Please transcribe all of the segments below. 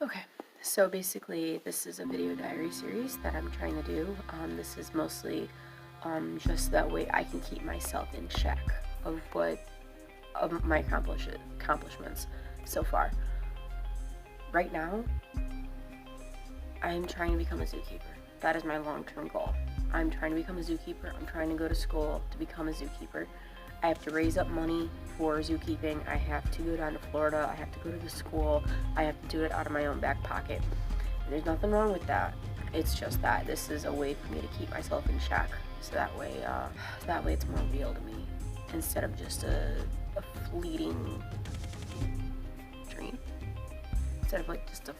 Okay, so basically this is a video diary series that I'm trying to do. This is mostly just that way I can keep myself in check of my accomplishments so far. Right now, I'm trying to become a zookeeper. That is my long-term goal. I'm trying to become a zookeeper. I'm trying to go to school to become a zookeeper. I have to raise up money for zookeeping. I have to go down to Florida. I have to go to the school. I have to do it out of my own back pocket. And there's nothing wrong with that. It's just that this is a way for me to keep myself in check. So that way it's more real to me instead of just a fleeting dream. Instead of like just a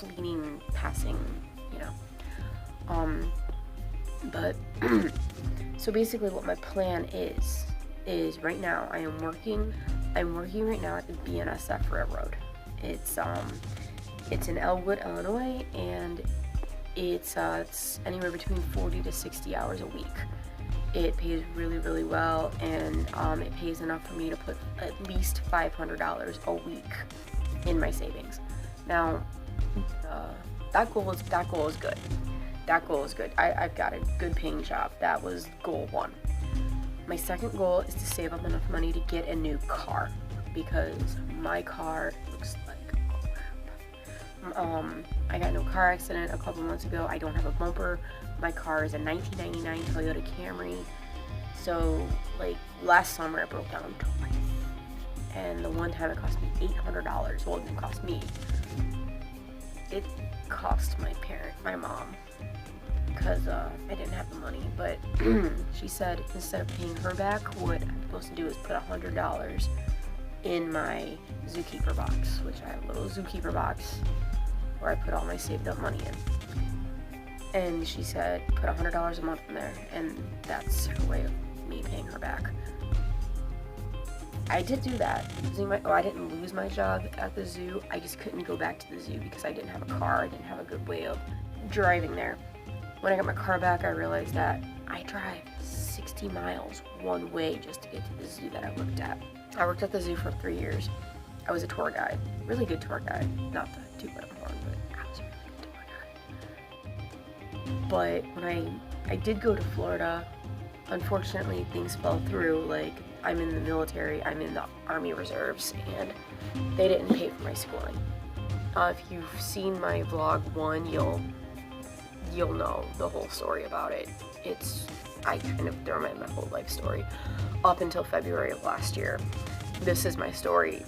fleeting passing, you know. But so basically what my plan is right now I'm working right now at the BNSF Railroad. It's in Elwood, Illinois, and it's anywhere between 40 to 60 hours a week. It pays really, really well, and it pays enough for me to put at least $500 a week in my savings. Now, that goal is good. That goal is good. I've got a good paying job. That was goal one. My second goal is to save up enough money to get a new car, because my car looks like crap. I got in a car accident a couple months ago. I don't have a bumper. My car is a 1999 Toyota Camry. So, like, last summer it broke down twice. And the one time it cost me $800. Well, it didn't cost me. It cost my mom, because I didn't have the money. But she said instead of paying her back, what I'm supposed to do is put $100 in my Zookeeper box, which I have a little Zookeeper box where I put all my saved up money in. And she said put $100 a month in there, and that's her way of me paying her back. I did do that. I didn't lose my job at the zoo. I just couldn't go back to the zoo because I didn't have a car. I didn't have a good way of driving there. When I got my car back, I realized that I drive 60 miles one way just to get to the zoo that I worked at. I worked at the zoo for 3 years. I was a tour guide. Really good tour guide. Not the two-bit horn, but I was a really good tour guide. But when I did go to Florida, unfortunately things fell through. Like, I'm in the military, I'm in the Army Reserves, and they didn't pay for my schooling. If you've seen my vlog 1, you'll know the whole story about it. I kind of throw my whole life story up until February of last year. This is my story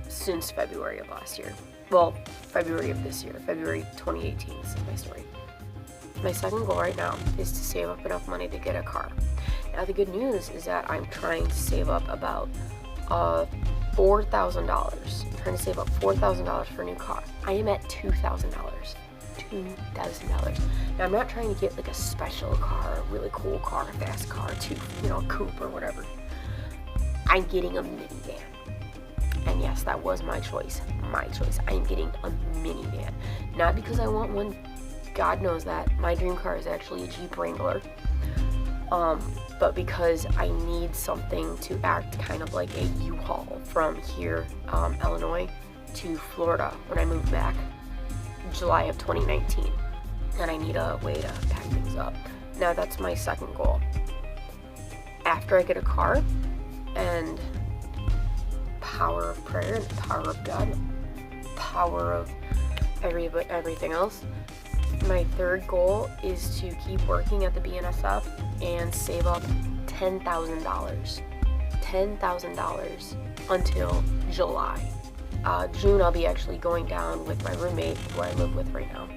since February of last year. Well, February of this year, February 2018, this is my story. My second goal right now is to save up enough money to get a car. Now the good news is that I'm trying to save up about $4,000. I'm trying to save up $4,000 for a new car. I am at $2,000. $2,000. Now I'm not trying to get like a special car, a really cool car, a fast car, a coupe or whatever. I'm getting a minivan. And yes, that was my choice. I am getting a minivan. Not because I want one. God knows that. My dream car is actually a Jeep Wrangler. But because I need something to act kind of like a U-Haul from here, Illinois, to Florida when I move back July of 2019. And I need a way to pack things up. Now that's my second goal. After I get a car, and power of prayer, and power of God, power of everything else, my third goal is to keep working at the BNSF and save up $10,000. $10,000 until July. June I'll be actually going down with my roommate who I live with right now.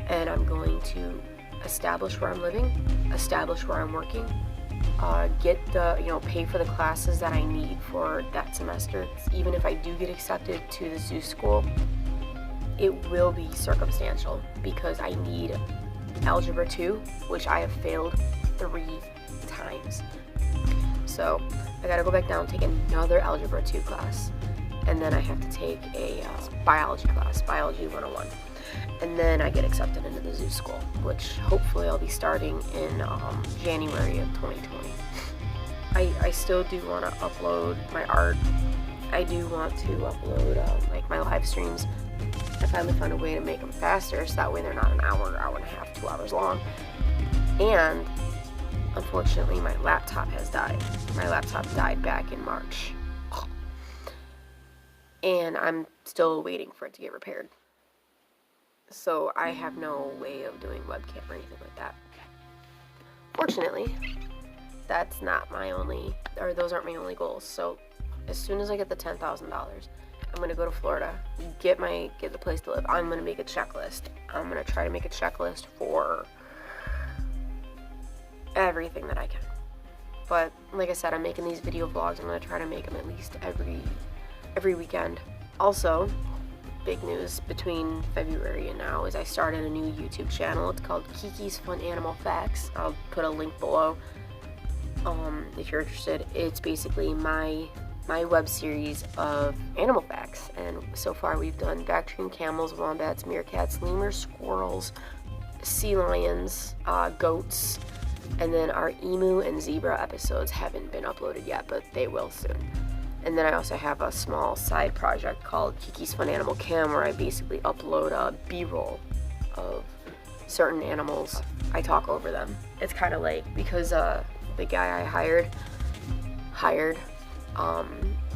And I'm going to establish where I'm living, establish where I'm working, get pay for the classes that I need for that semester. Even if I do get accepted to the zoo school, it will be circumstantial because I need Algebra 2, which I have failed 3 times. So I gotta go back down and take another Algebra 2 class. And then I have to take a biology class, Biology 101. And then I get accepted into the zoo school, which hopefully I'll be starting in January of 2020. I still do want to upload my art. I do want to upload like my live streams. finally found a way to make them faster, so that way they're not an hour, hour and a half, 2 hours long. And unfortunately, my laptop has died. My laptop died back in March. And I'm still waiting for it to get repaired. So I have no way of doing webcam or anything like that. Fortunately, that's not my only, or those aren't my only goals. So as soon as I get the $10,000, I'm gonna go to Florida, get the place to live. I'm gonna make a checklist. I'm gonna try to make a checklist for everything that I can. But like I said, I'm making these video vlogs. I'm gonna try to make them at least every weekend. Also, big news between February and now is I started a new YouTube channel. It's called Kiki's Fun Animal Facts. I'll put a link below if you're interested. It's basically my web series of animal facts, and so far we've done Bactrian camels, wombats, meerkats, lemurs, squirrels, sea lions, goats, and then our emu and zebra episodes haven't been uploaded yet, but they will soon. And then I also have a small side project called Kiki's Fun Animal Cam, where I basically upload a B-roll of certain animals. I talk over them. It's kind of like, because the guy I hired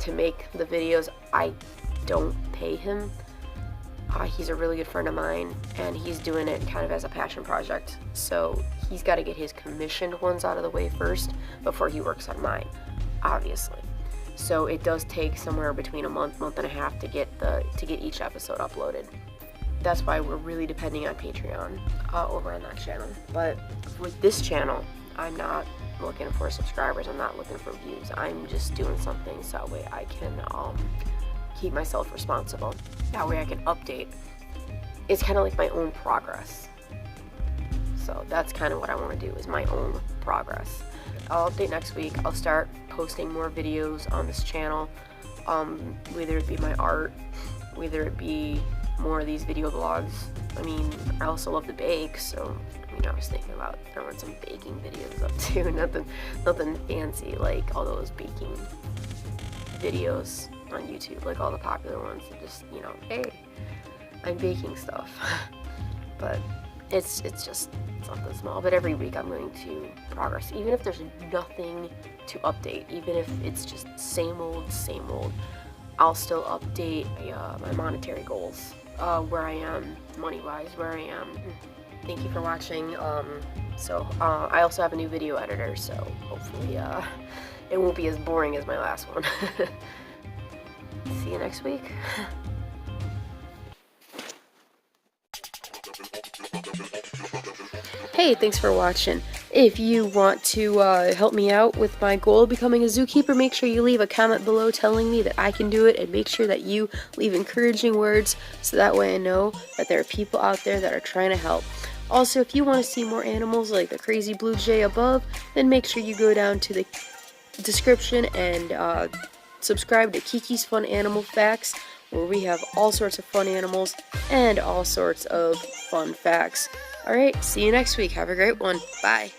to make the videos, I don't pay him. He's a really good friend of mine, and he's doing it kind of as a passion project. So he's got to get his commissioned ones out of the way first before he works on mine, obviously. So it does take somewhere between a month and a half to get each episode uploaded. That's why we're really depending on Patreon over on that channel. But with this channel, I'm not looking for subscribers. I'm not looking for views. I'm just doing something so that way I can keep myself responsible. That way I can update. It's kind of like my own progress. So that's kind of what I want to do, is my own progress. I'll update next week. I'll start posting more videos on this channel, whether it be my art, whether it be more of these video vlogs. I mean, I also love to bake, so I was thinking about throwing some baking videos up too. Nothing fancy like all those baking videos on YouTube, like all the popular ones. Just, hey, I'm baking stuff. But it's just something small. But every week I'm going to progress, even if there's nothing to update, even if it's just same old, I'll still update my monetary goals, where I am money-wise, where I am. Thank you for watching. I also have a new video editor, so hopefully it won't be as boring as my last one. See you next week. Hey, thanks for watching. If you want to help me out with my goal of becoming a zookeeper, make sure you leave a comment below telling me that I can do it, and make sure that you leave encouraging words so that way I know that there are people out there that are trying to help. Also, if you want to see more animals like the crazy blue jay above, then make sure you go down to the description and subscribe to Kiki's Fun Animal Facts, where we have all sorts of fun animals and all sorts of fun facts. Alright, see you next week. Have a great one. Bye.